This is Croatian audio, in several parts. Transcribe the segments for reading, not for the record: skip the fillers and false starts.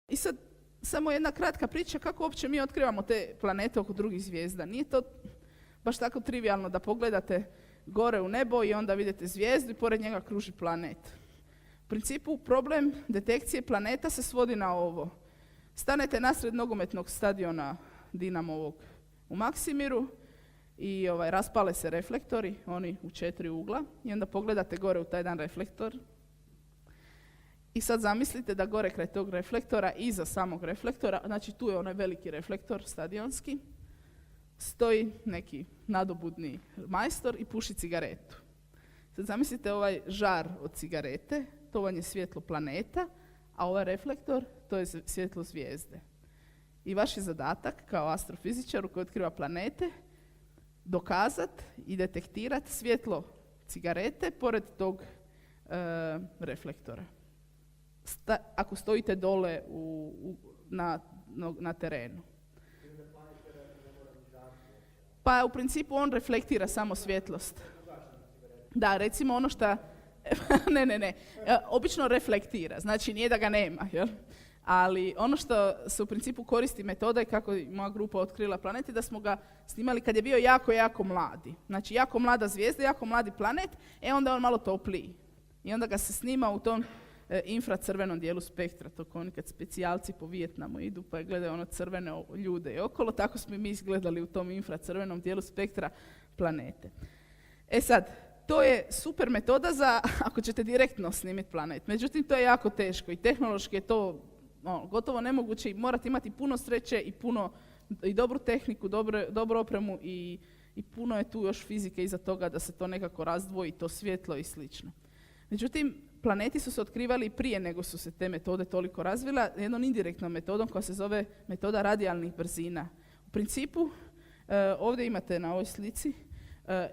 I sad, samo jedna kratka priča kako uopće mi otkrivamo te planete oko drugih zvijezda. Nije to baš tako trivijalno da pogledate gore u nebo i onda vidite zvijezdu i pored njega kruži planet. U principu problem detekcije planeta se svodi na ovo. Stanete nasred nogometnog stadiona Dinamovog u Maksimiru i raspale se reflektori, oni u 4 ugla, i onda pogledate gore u taj jedan reflektor. I sad zamislite da gore kraj tog reflektora, iza samog reflektora, znači tu je onaj veliki reflektor stadionski, stoji neki nadobudni majstor i puši cigaretu. Sad zamislite ovaj žar od cigarete, to vam je svjetlo planeta, a ovaj reflektor, to je svjetlo zvijezde. I vaš je zadatak kao astrofizičaru koji otkriva planete dokazati i detektirati svjetlo cigarete pored tog reflektora. Ako stojite dole na terenu. Pa u principu on reflektira samo svjetlost. Da, recimo ono što... ne. Obično reflektira, znači nije da ga nema, jel? Ali ono što se u principu koristi metoda i kako je moja grupa otkrila planet je da smo ga snimali kad je bio jako, jako mladi. Znači jako mlada zvijezda, jako mladi planet, onda je on malo topliji. I onda ga se snima u tom infracrvenom dijelu spektra, to kao oni kad specijalci po Vijetnamu idu pa gledaju ono crvene ljude i okolo, tako smo i mi izgledali u tom infracrvenom dijelu spektra planete. Sad, to je super metoda za ako ćete direktno snimiti planet. Međutim, to je jako teško i tehnološki je to gotovo nemoguće i morate imati puno sreće i dobru tehniku, dobru opremu i puno je tu još fizike iza toga da se to nekako razdvoji, to svjetlo i slično. Međutim, planeti su se otkrivali prije nego su se te metode toliko razvila, jednom indirektnom metodom koja se zove metoda radijalnih brzina. U principu, ovdje imate na ovoj slici,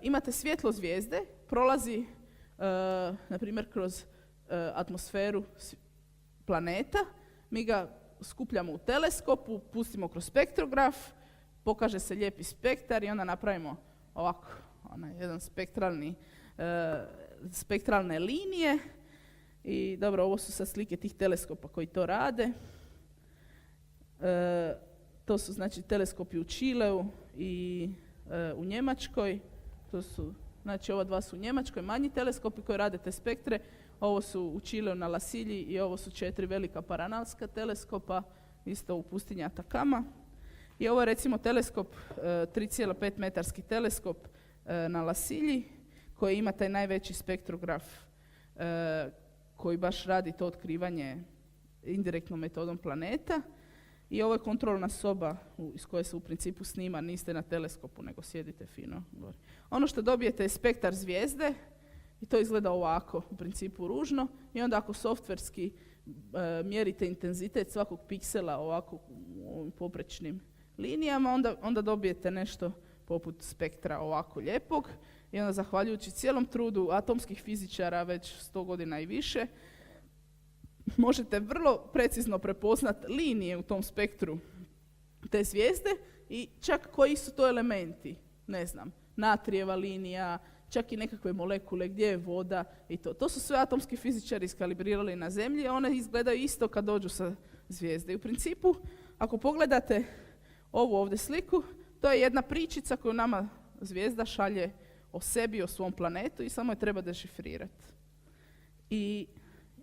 imate svjetlo zvijezde, prolazi, na primjer, kroz atmosferu planeta, mi ga skupljamo u teleskopu, pustimo kroz spektrograf, pokaže se lijepi spektar i onda napravimo ovako, jedan spektralne linije. I dobro, ovo su sad slike tih teleskopa koji to rade. To su znači teleskopi u Čileu i u Njemačkoj. To su, znači ova dva su u Njemačkoj, manji teleskopi koji rade te spektre. Ovo su u Čileu na Lasilji i ovo su 4 velika paranalska teleskopa, isto u pustinji Atakama. I ovo je recimo teleskop, 3,5 metarski teleskop na Lasilji, koji ima taj najveći spektrograf koji baš radi to otkrivanje indirektnom metodom planeta. I ovo je kontrolna soba iz koje se u principu snima, niste na teleskopu nego sjedite fino gore. Ono što dobijete je spektar zvijezde i to izgleda ovako, u principu ružno, i onda ako softverski mjerite intenzitet svakog piksela ovako u ovim poprečnim linijama, onda dobijete nešto poput spektra ovako lijepog. I onda zahvaljujući cijelom trudu atomskih fizičara već 100 godina i više, možete vrlo precizno prepoznati linije u tom spektru te zvijezde i čak koji su to elementi, ne znam, natrijeva linija, čak i nekakve molekule, gdje je voda i to. To su sve atomski fizičari iskalibrirali na Zemlji, a one izgledaju isto kad dođu sa zvijezde. I u principu, ako pogledate ovu ovdje sliku, to je jedna pričica koju nama zvijezda šalje o sebi, o svom planetu i samo je treba dešifrirati. I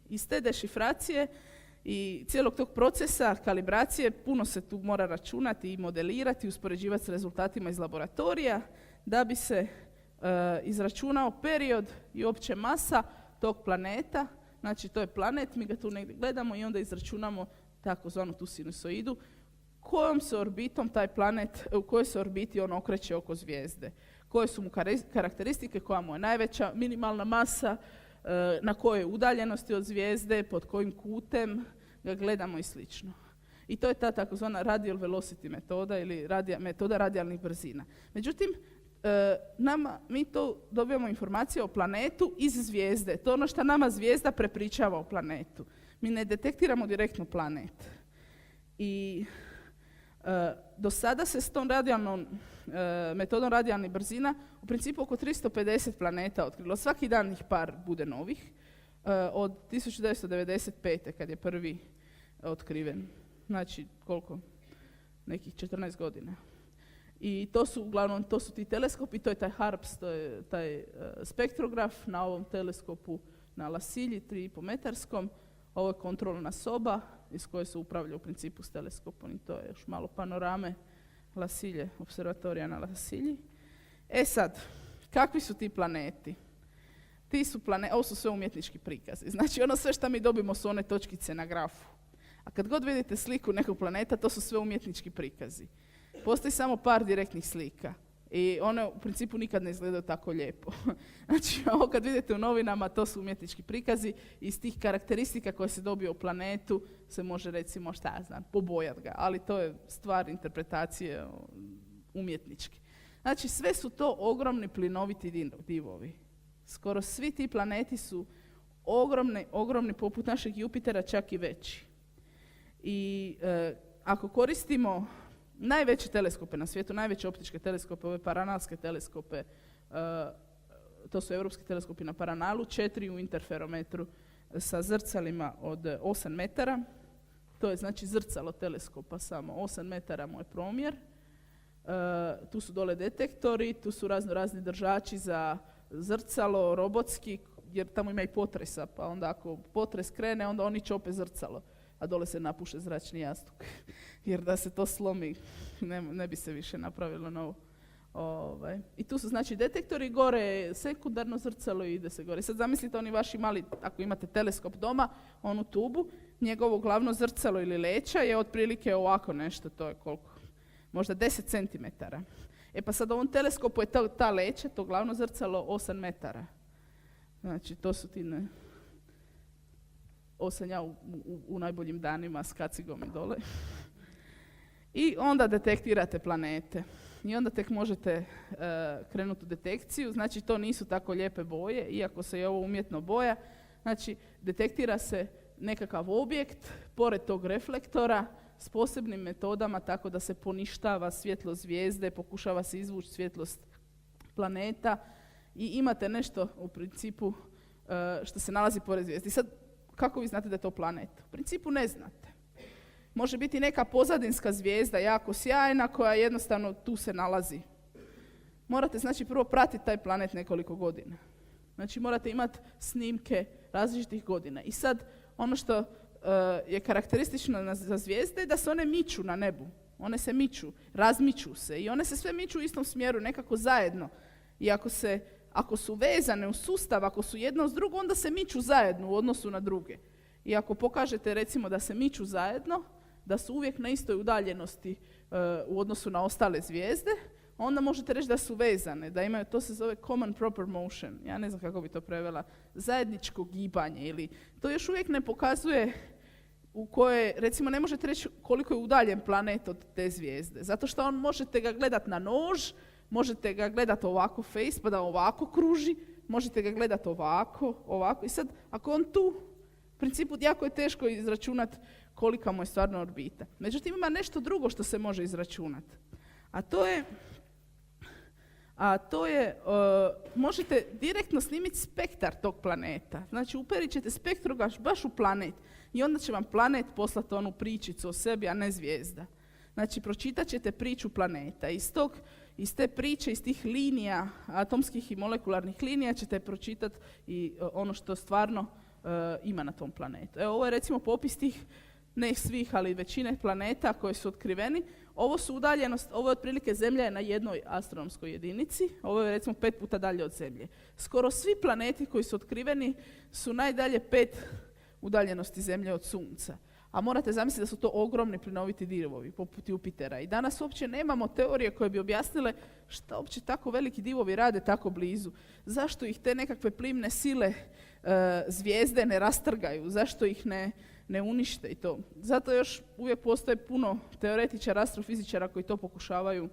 iz te dešifracije i cijelog tog procesa kalibracije puno se tu mora računati i modelirati, uspoređivati s rezultatima iz laboratorija da bi se izračunao period i opće masa tog planeta. Znači to je planet, mi ga tu negdje gledamo i onda izračunamo takozvanu tu sinusoidu kojom se orbitom taj planet, u kojoj se orbiti on okreće oko zvijezde. Koje su mu karakteristike, koja mu je najveća minimalna masa, na kojoj udaljenosti od zvijezde, pod kojim kutem ga gledamo i slično. I to je ta takozvana radial velocity metoda ili metoda radijalnih brzina. Međutim, mi to dobijamo informacije o planetu iz zvijezde. To je ono što nama zvijezda prepričava o planetu. Mi ne detektiramo direktno planet. I do sada se s tom metodom radijalnih brzina u principu oko 350 planeta otkrilo. Svaki dan ih par bude novih. Od 1995. kad je prvi otkriven. znači koliko? Nekih 14 godina. I to su uglavnom, to su ti teleskopi, to je taj HARPS, to je taj spektrograf na ovom teleskopu na Lasilji, 3,5 metarskom. Ovo je kontrolna soba iz koje se upravlja u principu s teleskopom i to je još malo panorame Lasilje, observatorija na Lasilji. E sad, kakvi su ti planeti? Ovo su sve umjetnički prikazi. Znači ono sve što mi dobimo su one točkice na grafu. A kad god vidite sliku nekog planeta, to su sve umjetnički prikazi. Postoji samo par direktnih slika i one u principu nikad ne izgledaju tako lijepo. Znači ovo kad vidite u novinama, to su umjetnički prikazi. Iz tih karakteristika koje se dobije u planetu se može recimo, šta ja znam, pobojat ga, ali to je stvar interpretacije umjetnički. Znači sve su to ogromni plinoviti divovi. Skoro svi ti planeti su ogromni poput našeg Jupitera, čak i veći. I ako koristimo najveće teleskope na svijetu, najveće optičke teleskope, ove paranalske teleskope, to su europski teleskopi na paranalu, 4 u interferometru sa zrcalima od 8 metara. To je znači zrcalo teleskopa samo, 8 metara mu je promjer. Tu su dole detektori, tu su razni držači za zrcalo, robotski, jer tamo ima i potresa, pa onda ako potres krene, onda oni čope zrcalo, a dole se napuše zračni jastuk. Jer da se to slomi, ne bi se više napravilo novo. I tu su znači detektori, gore sekundarno zrcalo i ide se gore. Sad zamislite oni vaši mali, ako imate teleskop doma, onu tubu, njegovo glavno zrcalo ili leća je otprilike ovako nešto, to je koliko? Možda 10 centimetara. E pa sad ovom teleskopu je ta leća, to glavno zrcalo 8 metara. Znači to su ti osam ja u najboljim danima s kacigom i dole. I onda detektirate planete. I onda tek možete krenuti u detekciju. Znači to nisu tako lijepe boje, iako se je ovo umjetno boja. Znači detektira se nekakav objekt pored tog reflektora s posebnim metodama tako da se poništava svjetlo zvijezde, pokušava se izvući svjetlost planeta i imate nešto u principu što se nalazi pored zvijezde. I sad, kako vi znate da je to planet? U principu ne znate. Može biti neka pozadinska zvijezda jako sjajna koja jednostavno tu se nalazi. Morate znači prvo pratiti taj planet nekoliko godina. Znači morate imati snimke različitih godina. I sad ono što je karakteristično za zvijezde je da se one miču na nebu. One se miču, razmiču se i one se sve miču u istom smjeru, nekako zajedno. I ako su vezane u sustav, ako su jedno s drugo, onda se miču zajedno u odnosu na druge. I ako pokažete recimo da se miču zajedno, da su uvijek na istoj udaljenosti u odnosu na ostale zvijezde, onda možete reći da su vezane, da imaju, to se zove common proper motion, ja ne znam kako bi to prevela, zajedničko gibanje, ili to još uvijek ne pokazuje u kojoj, recimo ne možete reći koliko je udaljen planet od te zvijezde, zato što možete ga gledati na nož, možete ga gledati ovako face, pa da ovako kruži, možete ga gledati ovako, i sad ako on tu, u principu jako je teško izračunati kolika mu je stvarno orbita. Međutim, ima nešto drugo što se može izračunati, a to je možete direktno snimiti spektar tog planeta. Znači, uperit ćete spektrograf baš u planet i onda će vam planet poslati onu pričicu o sebi, a ne zvijezda. Znači, pročitat ćete priču planeta. Iz te priče, iz tih linija, atomskih i molekularnih linija, ćete pročitati i ono što stvarno ima na tom planetu. Evo, ovo je recimo popis tih, ne svih, ali većine planeta koji su otkriveni. Ovo su udaljenost, ovo je otprilike Zemlja je na jednoj astronomskoj jedinici, ovo je recimo 5 puta dalje od Zemlje. Skoro svi planeti koji su otkriveni su najdalje 5 udaljenosti Zemlje od Sunca. A morate zamisliti da su to ogromni plinoviti divovi, poput Jupitera. I danas uopće nemamo teorije koje bi objasnile šta uopće tako veliki divovi rade tako blizu. Zašto ih te nekakve plimne sile zvijezde ne rastrgaju, zašto ih ne unište i to. Zato još uvijek postoje puno teoretičara, astrofizičara koji to pokušavaju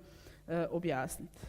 objasniti.